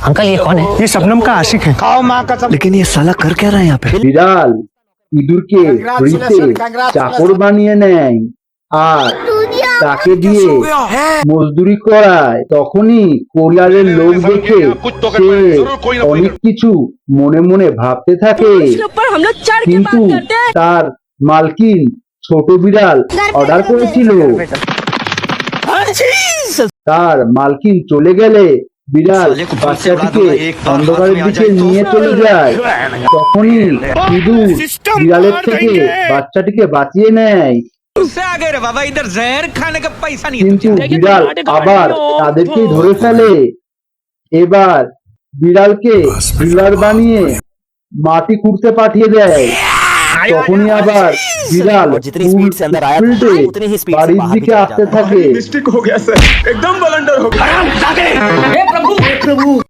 Uncle ये कौन है? ये शबनम का आशिक है। लेकिन ये साला कर क्या रहा है यहाँ पे? বিড়াল ইঁদুরকে ফ্রিতে চাকর বানিয়ে নেয় আর তাকে দিয়ে মজদুরি করায়। তখনই কোরিয়ারের লোক দেখে সে অনেক কিছু মনে মনে ভাবতে থাকে, কিন্তু তার মালকিন ছোট বিড়াল অর্ডার করেছিল। তার মালকিন চলে গেলে বিড়াল বাচ্চাটিকে অন্ধকারের দিকে নিয়ে চলে যায়। তখনই ইঁদুর বিড়ালের থেকে বাচ্চাটিকে বাঁচিয়ে নেয়, কিন্তু বিড়াল আবার তাদেরকেই ধরে ফেলে। এবার বিড়ালকে বিড়াল বানিয়ে মাটি খুঁড়তে পাঠিয়ে দেয়। তখনই আবার বিড়াল जितनी स्पीड से अंदर आया था उतनी ही स्पीड से বাড়ির बाहर भी দিকে चला আসতে जाता है। থাকে। मिस्टेक हो गया सर, एकदम बलंडर हो गया।